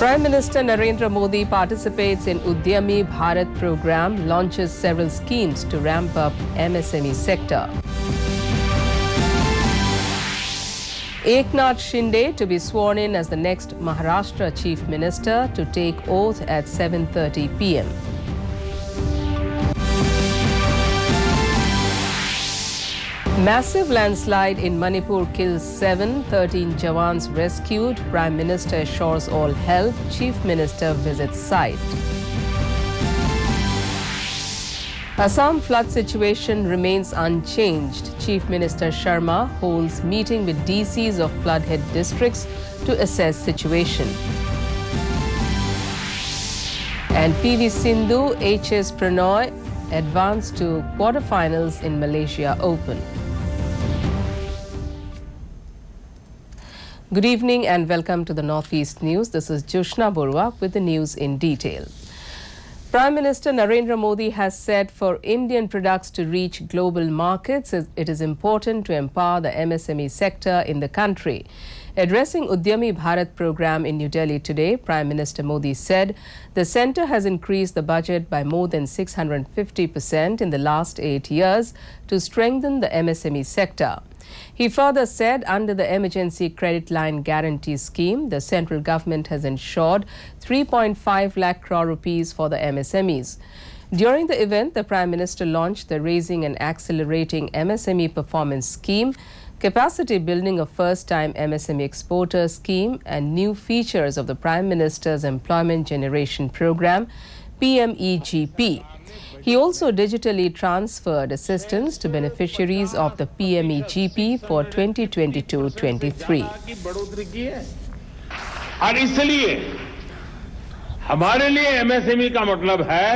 Prime Minister Narendra Modi participates in Udyami Bharat program, launches several schemes to ramp up MSME sector. Eknath Shinde to be sworn in as the next Maharashtra Chief Minister to take oath at 7:30 p.m. Massive landslide in Manipur kills 7, 13 Jawans rescued. Prime Minister assures all help. Chief Minister visits site. Assam flood situation remains unchanged. Chief Minister Sharma holds meeting with DCs of flood-hit districts to assess situation. And PV Sindhu, HS Pranoy advanced to quarterfinals in Malaysia Open. Good evening and welcome to the Northeast News. This is Joshna Borwa with the news in detail. Prime Minister Narendra Modi has said for Indian products to reach global markets, it is important to empower the MSME sector in the country. Addressing Udyami Bharat program in New Delhi today, Prime Minister Modi said the centre has increased the budget by more than 650% in the last 8 years to strengthen the MSME sector. He further said under the Emergency Credit Line Guarantee Scheme, the central government has ensured 3.5 lakh crore rupees for the MSMEs. During the event, the Prime Minister launched the Raising and Accelerating MSME Performance Scheme, Capacity Building a First-Time MSME Exporter Scheme, and new features of the Prime Minister's Employment Generation Program, PMEGP. He also digitally transferred assistance to beneficiaries of the PMEGP for 2022-23. और इसलिए हमारे लिए MSME का मतलब है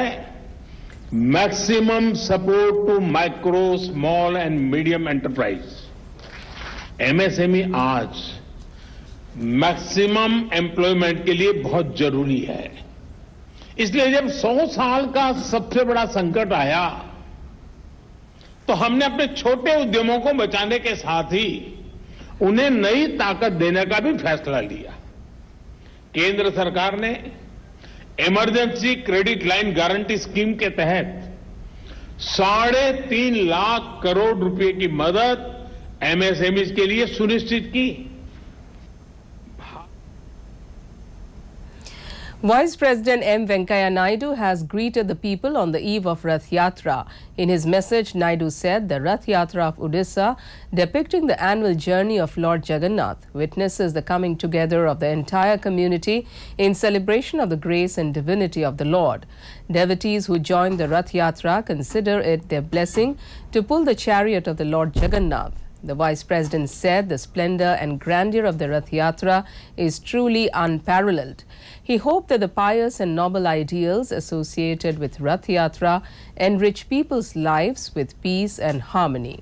maximum support to micro, small and medium enterprise. MSME आज maximum employment के लिए बहुत जरूरी है। इसलिए जब 100 साल का सबसे बड़ा संकट आया तो हमने अपने छोटे उद्यमों को बचाने के साथ ही उन्हें नई ताकत देने का भी फैसला लिया। केंद्र सरकार ने emergency credit line guarantee scheme के तहत 3.5 लाख करोड़ रुपए की मदद एमएसएमई के लिए सुनिश्चित की। Vice President M. Venkaiah Naidu has greeted the people on the eve of Rath Yatra. In his message, Naidu said the Rath Yatra of Odisha, depicting the annual journey of Lord Jagannath, witnesses the coming together of the entire community in celebration of the grace and divinity of the Lord. Devotees who join the Rath Yatra consider it their blessing to pull the chariot of the Lord Jagannath. The Vice President said the splendor and grandeur of the Rath Yatra is truly unparalleled. He hoped that the pious and noble ideals associated with Rath Yatra enrich people's lives with peace and harmony.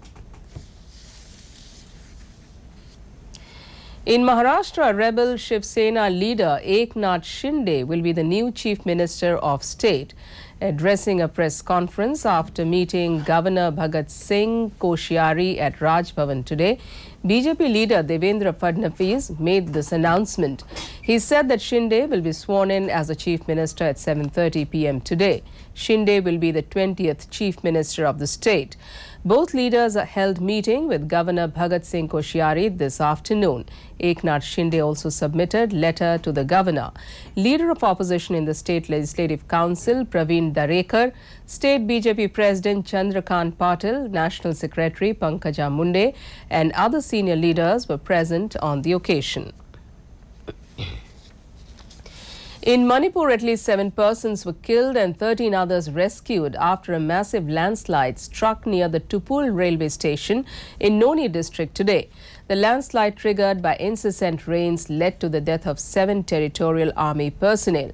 In Maharashtra, rebel Shiv Sena leader Eknath Shinde will be the new Chief Minister of State. Addressing a press conference after meeting Governor Bhagat Singh Koshyari at Raj Bhavan today, BJP leader Devendra Fadnavis made this announcement. He said that Shinde will be sworn in as the Chief Minister at 7:30 p.m. today. Shinde will be the 20th Chief Minister of the state. Both leaders held meeting with Governor Bhagat Singh Koshyari this afternoon. Eknath Shinde also submitted letter to the governor. Leader of opposition in the State Legislative Council, Praveen Darekar, State BJP President Chandrakant Patil, National Secretary Pankaja Munde, and other senior leaders were present on the occasion. In Manipur, at least 7 persons were killed and 13 others rescued after a massive landslide struck near the Tupul railway station in Noni district today. The landslide, triggered by incessant rains, led to the death of 7 Territorial Army personnel.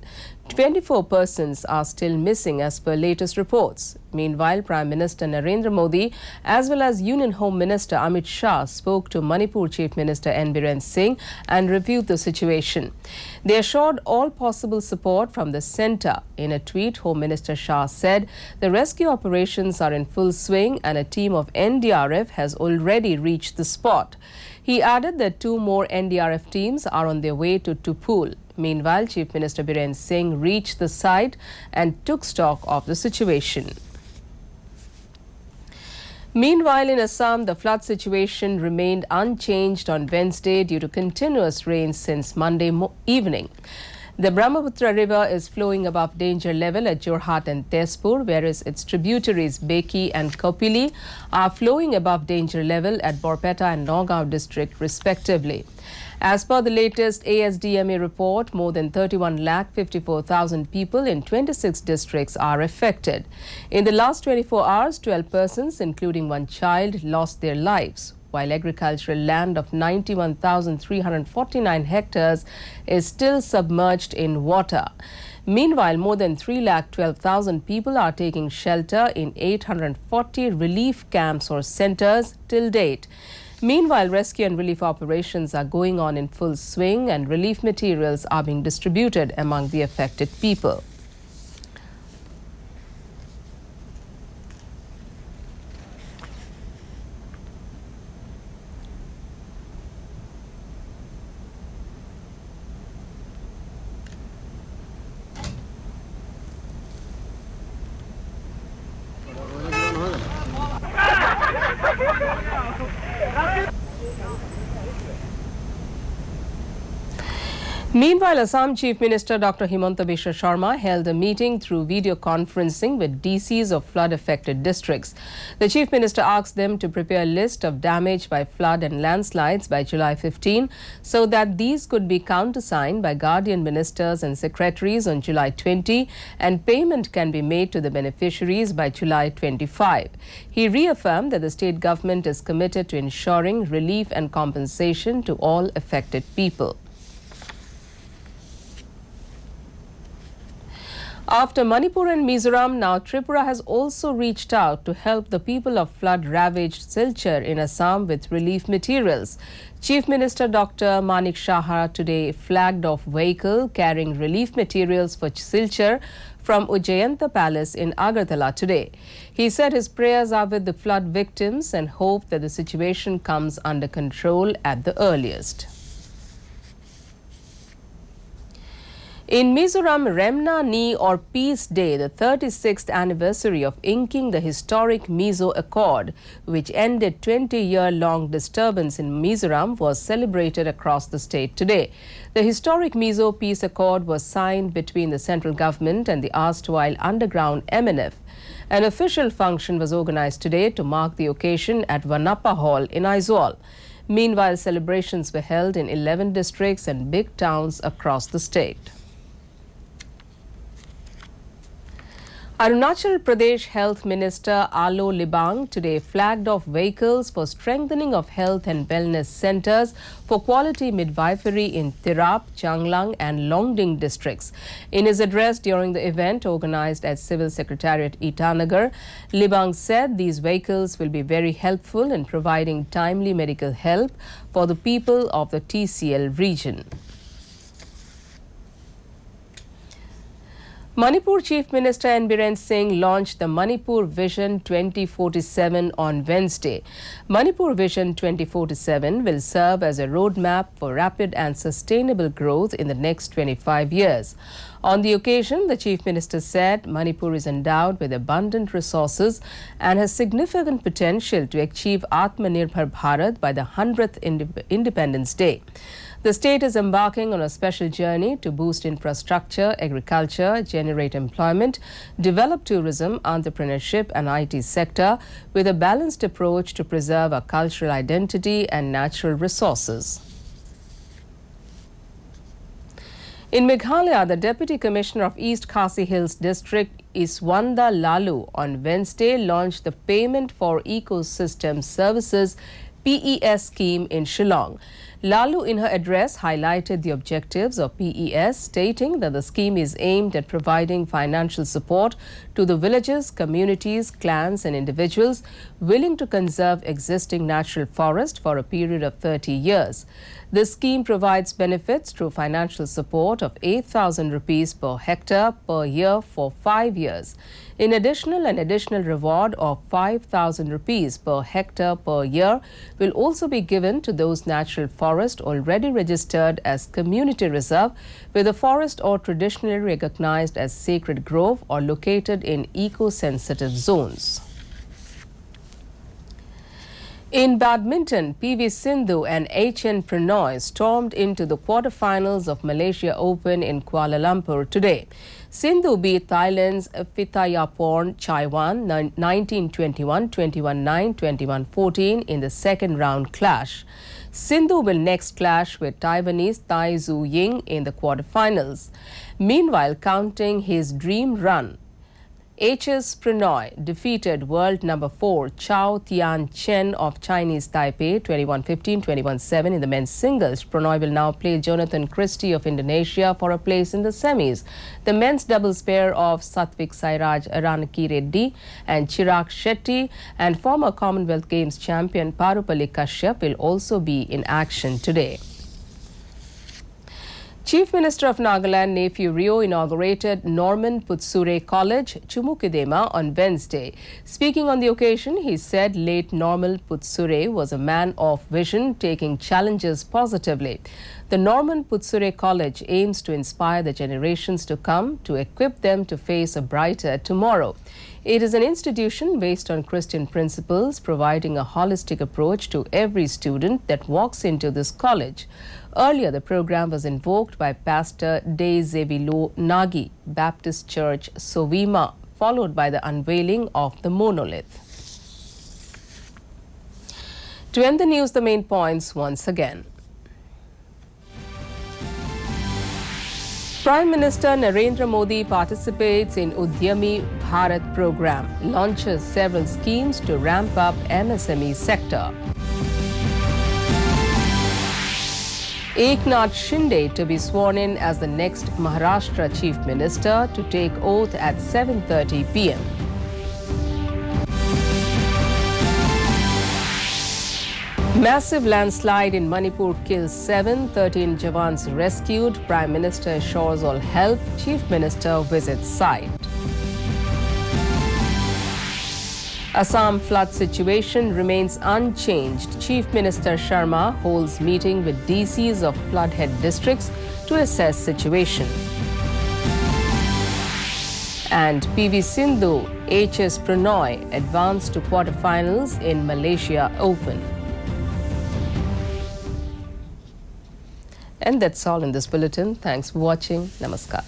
24 persons are still missing as per latest reports. Meanwhile, Prime Minister Narendra Modi as well as Union Home Minister Amit Shah spoke to Manipur Chief Minister N. Biren Singh and reviewed the situation. They assured all possible support from the centre. In a tweet, Home Minister Shah said the rescue operations are in full swing and a team of NDRF has already reached the spot. He added that 2 more NDRF teams are on their way to Tupul. Meanwhile, Chief Minister Biren Singh reached the site and took stock of the situation. Meanwhile, in Assam, the flood situation remained unchanged on Wednesday due to continuous rains since Monday evening. The Brahmaputra River is flowing above danger level at Jorhat and Tezpur, whereas its tributaries Beki and Kopili are flowing above danger level at Borpeta and Nagaon district respectively. As per the latest ASDMA report, more than 31,54,000 people in 26 districts are affected. In the last 24 hours, 12 persons, including one child, lost their lives, while agricultural land of 91,349 hectares is still submerged in water. Meanwhile, more than 3,12,000 people are taking shelter in 840 relief camps or centers till date. Meanwhile, rescue and relief operations are going on in full swing and relief materials are being distributed among the affected people. Meanwhile, Assam Chief Minister Dr. Himanta Biswa Sharma held a meeting through video conferencing with DCs of flood-affected districts. The Chief Minister asked them to prepare a list of damage by flood and landslides by July 15 so that these could be countersigned by guardian ministers and secretaries on July 20 and payment can be made to the beneficiaries by July 25. He reaffirmed that the state government is committed to ensuring relief and compensation to all affected people. After Manipur and Mizoram, now Tripura has also reached out to help the people of flood-ravaged Silchar in Assam with relief materials. Chief Minister Dr. Manik Saha today flagged off vehicle carrying relief materials for Silchar from Ujjayanta Palace in Agartala today. He said his prayers are with the flood victims and hope that the situation comes under control at the earliest. In Mizoram, Remna Ni or Peace Day, the 36th anniversary of inking the historic Mizo Accord, which ended 20-year-long disturbance in Mizoram, was celebrated across the state today. The historic Mizo Peace Accord was signed between the central government and the erstwhile underground MNF. An official function was organized today to mark the occasion at Vanappa Hall in Aizawl. Meanwhile, celebrations were held in 11 districts and big towns across the state. Arunachal Pradesh Health Minister Alo Libang today flagged off vehicles for strengthening of health and wellness centers for quality midwifery in Tirap, Changlang and Longding districts. In his address during the event organized at Civil Secretariat Itanagar, Libang said these vehicles will be very helpful in providing timely medical help for the people of the TCL region. Manipur Chief Minister N. Biren Singh launched the Manipur Vision 2047 on Wednesday. Manipur Vision 2047 will serve as a roadmap for rapid and sustainable growth in the next 25 years. On the occasion, the Chief Minister said Manipur is endowed with abundant resources and has significant potential to achieve Atmanirbhar Bharat by the 100th Independence Day. The state is embarking on a special journey to boost infrastructure, agriculture, generate employment, develop tourism, entrepreneurship and IT sector with a balanced approach to preserve our cultural identity and natural resources. In Meghalaya, the Deputy Commissioner of East Khasi Hills District, Iswanda Lalu, on Wednesday launched the Payment for Ecosystem Services PES scheme in Shillong. Lalu in her address highlighted the objectives of PES, stating that the scheme is aimed at providing financial support to the villages, communities, clans and individuals willing to conserve existing natural forest for a period of 30 years. This scheme provides benefits through financial support of 8,000 rupees per hectare per year for 5 years. In addition, an additional reward of 5,000 rupees per hectare per year will also be given to those natural forests already registered as community reserve, with the forest or traditionally recognized as sacred grove or located in eco-sensitive zones. In badminton, PV Sindhu and HN Pranoy stormed into the quarterfinals of Malaysia Open in Kuala Lumpur today. Sindhu beat Thailand's Phithayaporn Chaiwan 19-21, 21-9, 21-14 in the second round clash. Sindhu will next clash with Taiwanese Tai Tzu Ying in the quarterfinals. Meanwhile, counting his dream run, HS Pranoy defeated world number 4 Chao Tian Chen of Chinese Taipei 21-15, 21-7 in the men's singles. Pranoy will now play Jonathan Christie of Indonesia for a place in the semis. The men's doubles pair of Satvik Sairaj Ranki Reddy and Chirag Shetty and former Commonwealth Games champion Parupalli Kashyap will also be in action today. Chief Minister of Nagaland Nephew Rio inaugurated Norman Putsure College, Chumukidema, on Wednesday. Speaking on the occasion, he said late Norman Putsure was a man of vision, taking challenges positively. The Norman Putsure College aims to inspire the generations to come, to equip them to face a brighter tomorrow. It is an institution based on Christian principles, providing a holistic approach to every student that walks into this college. Earlier, the program was invoked by Pastor De Zevilo Nagi, Baptist Church, Sovima, followed by the unveiling of the monolith. To end the news, the main points once again. Prime Minister Narendra Modi participates in Udyami Bharat program, launches several schemes to ramp up MSME sector. Eknath Shinde to be sworn in as the next Maharashtra Chief Minister to take oath at 7:30 p.m. Massive landslide in Manipur kills 7, 13 Jawans rescued. Prime Minister assures all help. Chief Minister visits site. Assam flood situation remains unchanged. Chief Minister Sharma holds meeting with DCs of flood-hit districts to assess situation. And PV Sindhu, HS Pranoy advanced to quarterfinals in Malaysia Open. And that's all in this bulletin. Thanks for watching. Namaskar.